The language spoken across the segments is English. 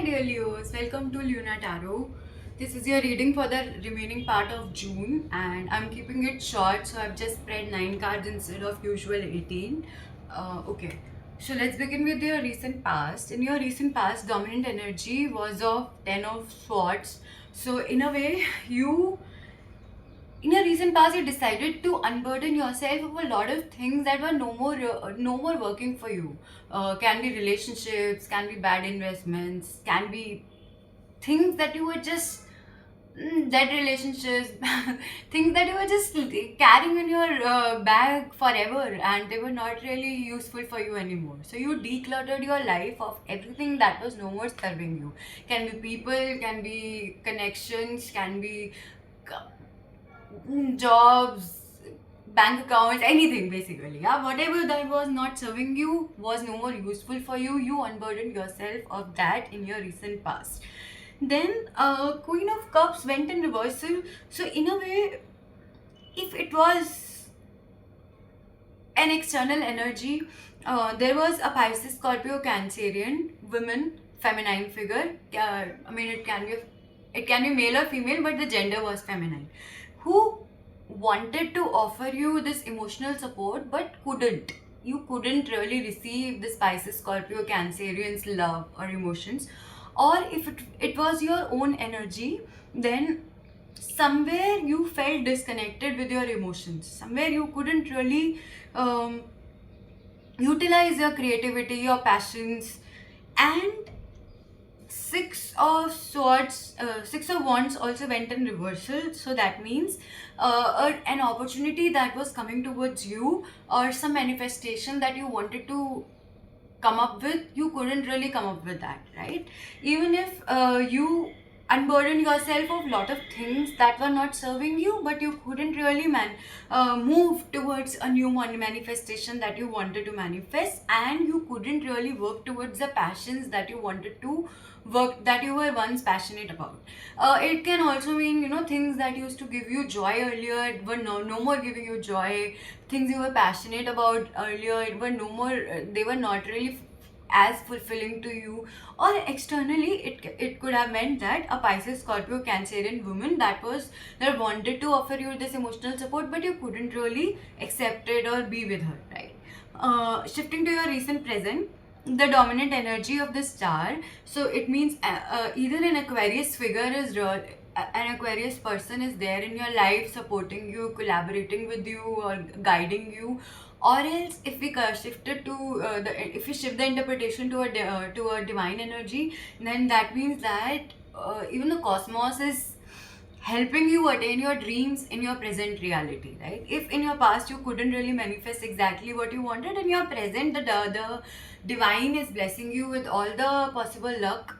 dear Leos, welcome to Luna Tarot. This is your reading for the remaining part of June, and I'm keeping it short, so I've just spread 9 cards instead of usual 18. Okay, so let's begin with your recent past. In your recent past, dominant energy was of 10 of Swords. So, in a way, in a recent past you decided to unburden yourself of a lot of things that were no more working for you. Can be relationships, can be bad investments, can be things that you were just dead relationships, things that you were just carrying in your bag forever, and they were not really useful for you anymore. So you decluttered your life of everything that was no more serving you. Can be people, can be connections, can be jobs, bank accounts, anything basically. Yeah, whatever that was not serving you, was no more useful for you, you unburdened yourself of that in your recent past. Then Queen of Cups went in reversal. So in a way, if it was an external energy, there was a Pisces, Scorpio, Cancerian woman, feminine figure. I mean, it can be male or female, but the gender was feminine, who wanted to offer you this emotional support but couldn't. You couldn't really receive this Pisces, Scorpio, Cancerian's love or emotions. Or if it was your own energy, then somewhere you felt disconnected with your emotions. Somewhere you couldn't really um, utilize your creativity, your passions. And Six of Wands also went in reversal. So that means an opportunity that was coming towards you, or some manifestation that you wanted to come up with, you couldn't really come up with that, right? Even if you unburden yourself of lot of things that were not serving you, but you couldn't really move towards a new manifestation that you wanted to manifest, and you couldn't really work towards the passions that you wanted to work, that you were once passionate about. It can also mean, things that used to give you joy earlier were no more giving you joy. Things you were passionate about earlier were no more, they were not really as fulfilling to you. Or externally, it could have meant that a Pisces, Scorpio, Cancerian woman that wanted to offer you this emotional support, but you couldn't really accept it or be with her, right? Shifting to your recent present, the dominant energy of the star. So it means either an Aquarius figure is real, an Aquarius person is there in your life, supporting you, collaborating with you, or guiding you. Or else, if we shift it to if we shift the interpretation to a divine energy, then that means that even the cosmos is helping you attain your dreams in your present reality, right? If in your past you couldn't really manifest exactly what you wanted, in your present, the divine is blessing you with all the possible luck,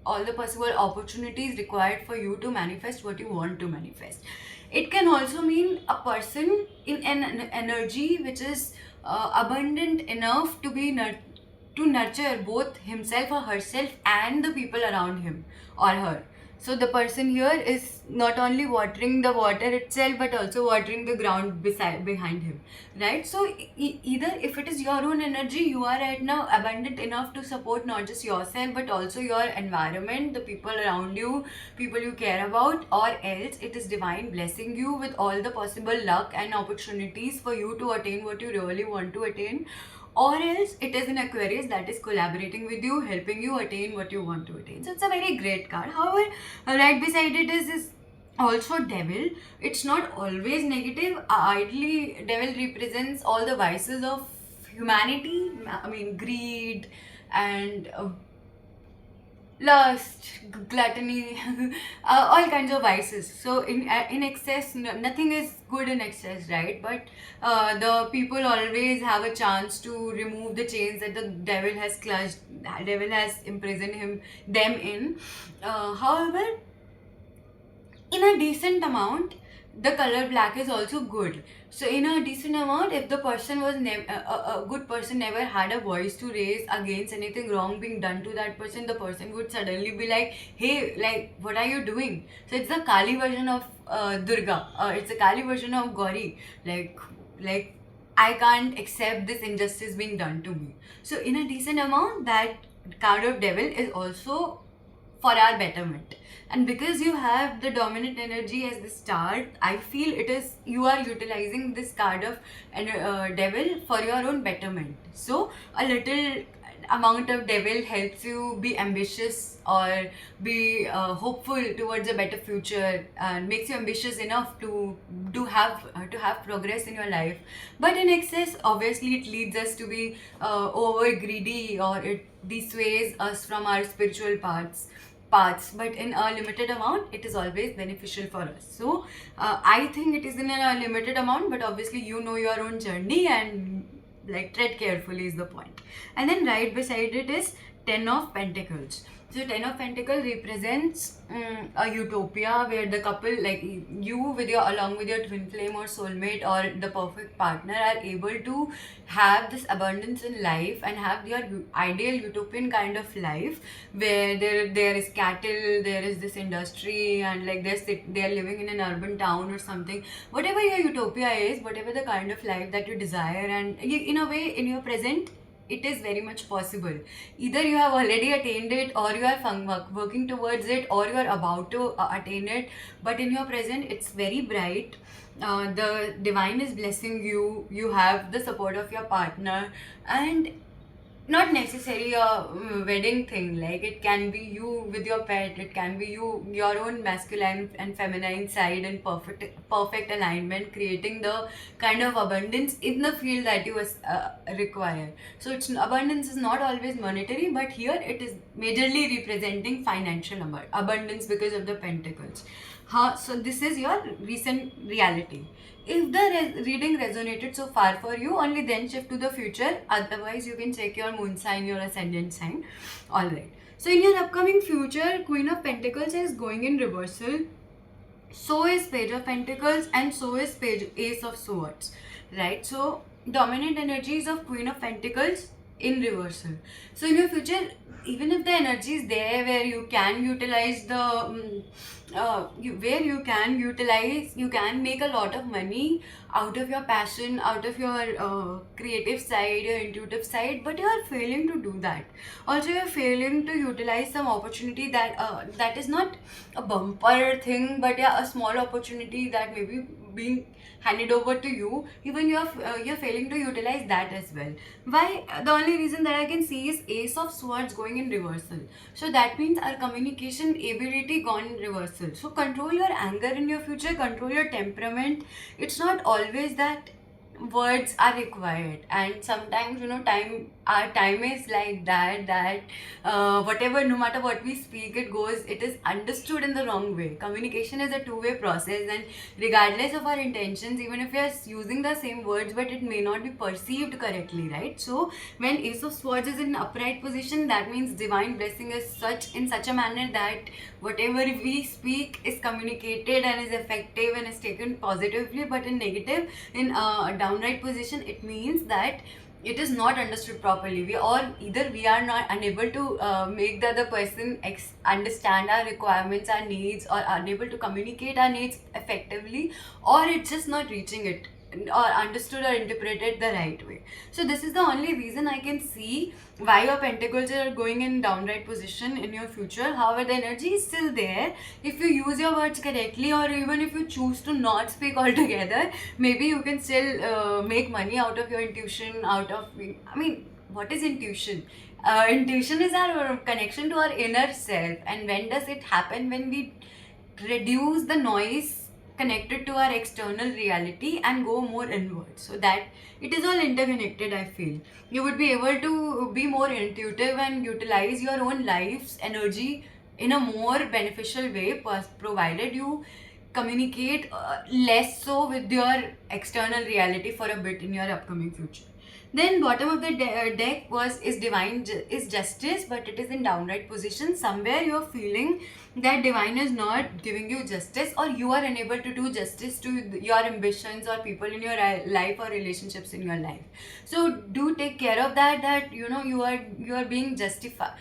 all the possible opportunities required for you to manifest what you want to manifest. It can also mean a person in an energy which is abundant enough to nurture both himself or herself and the people around him or her. So the person here is not only watering the water itself, but also watering the ground behind him, right? So either if it is your own energy, you are right now abundant enough to support not just yourself but also your environment, the people around you, people you care about. Or else it is divine blessing you with all the possible luck and opportunities for you to attain what you really want to attain. Or else it is an Aquarius that is collaborating with you, helping you attain what you want to attain. So it's a very great card. However, right beside it is also Devil. It's not always negative. Ideally, Devil represents all the vices of humanity. I mean, greed and lust, gluttony, all kinds of vices. So in excess, nothing is good in excess, right? But the people always have a chance to remove the chains that the devil has clutched, the devil has imprisoned them in. However, in a decent amount, the color black is also good. So in a decent amount, if the person was a good person, never had a voice to raise against anything wrong being done to that person, the person would suddenly be like, hey, like, what are you doing? So it's the Kali version of Durga. It's a Kali version of Gauri. Like I can't accept this injustice being done to me. So in a decent amount, that card of devil is also for our betterment. And because you have the dominant energy as the star, I feel it is you are utilizing this card of devil for your own betterment. So a little amount of devil helps you be ambitious or be hopeful towards a better future, and makes you ambitious enough to have progress in your life. But in excess, obviously it leads us to be over greedy, or it dissuades us from our spiritual paths. But in a limited amount, it is always beneficial for us. So I think it is in a limited amount, but obviously you know your own journey, and like tread carefully is the point. And then right beside it is Ten of Pentacles. So Ten of Pentacles represents a utopia where the couple, like you with your along with your twin flame or soulmate or the perfect partner, are able to have this abundance in life and have your ideal utopian kind of life, where there is cattle, there is this industry, and like they are living in an urban town or something. Whatever your utopia is, whatever the kind of life that you desire, and you, in a way, in your present, it is very much possible. Either you have already attained it, or you are working towards it, or you are about to attain it. But in your present, it's very bright. The divine is blessing you. You have the support of your partner, and not necessarily a wedding thing. Like it can be you with your pet, it can be your own masculine and feminine side in perfect alignment, creating the kind of abundance in the field that you require. So it's abundance is not always monetary, but here it is majorly representing financial abundance because of the pentacles. So this is your recent reality. If the reading resonated so far for you, only then shift to the future. Otherwise, you can check your moon sign, your ascendant sign. Alright. So, in your upcoming future, Queen of Pentacles is going in reversal. So is Page of Pentacles, and so is Ace of Swords. Right? So, dominant energies of Queen of Pentacles in reversal. So, in your future, even if the energy is there where you can utilize you can make a lot of money out of your passion, out of your creative side, your intuitive side, but you are failing to do that. Also, you are failing to utilize some opportunity that is not a bumper thing, but yeah, a small opportunity that may be being handed over to you. Even you're failing to utilize that as well. Why? The only reason that I can see is Ace of Swords going in reversal. So that means our communication ability gone in reversal. So control your anger in your future, control your temperament. It's not always that words are required, and sometimes our time is like that whatever, no matter what we speak, it is understood in the wrong way. Communication is a two-way process, and regardless of our intentions, even if we are using the same words, but it may not be perceived correctly, right? So when Ace of Swords is in upright position, that means divine blessing is such a manner that whatever we speak is communicated and is effective and is taken positively. But in negative, in a downright position, it means that it is not understood properly. We are not unable to make the other person understand our requirements, our needs, or unable to communicate our needs effectively, or it's just not reaching it or understood or interpreted the right way. So this is the only reason I can see why your pentacles are going in downright position in your future. However, the energy is still there. If you use your words correctly, or even if you choose to not speak altogether, maybe you can still make money out of your intuition, what is intuition? Intuition is our connection to our inner self. And when does it happen? When we reduce the noise connected to our external reality and go more inward, so that it is all interconnected. I feel you would be able to be more intuitive and utilize your own life's energy in a more beneficial way, provided you communicate less so with your external reality for a bit in your upcoming future. Then bottom of the deck is justice, but it is in downright position. Somewhere you're feeling that divine is not giving you justice, or you are unable to do justice to your ambitions or people in your life or relationships in your life. So do take care of that you are being justified.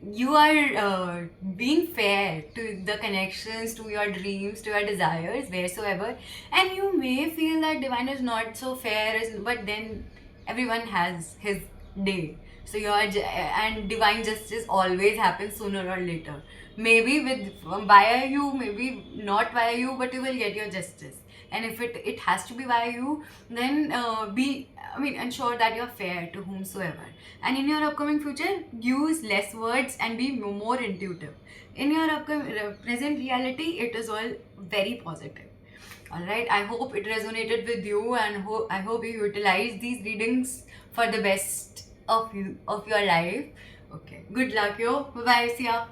You are being fair to the connections, to your dreams, to your desires, wheresoever. And you may feel that divine is not so fair, but then everyone has his day. So and divine justice always happens sooner or later. Maybe with via you, maybe not via you, but you will get your justice. And if it has to be via you, then ensure that you're fair to whomsoever. And in your upcoming future, use less words and be more intuitive. In your upcoming present reality, it is all very positive. All right, I hope it resonated with you, and I hope you utilize these readings for the best of your life. Okay, good luck, yo. Bye bye. See ya.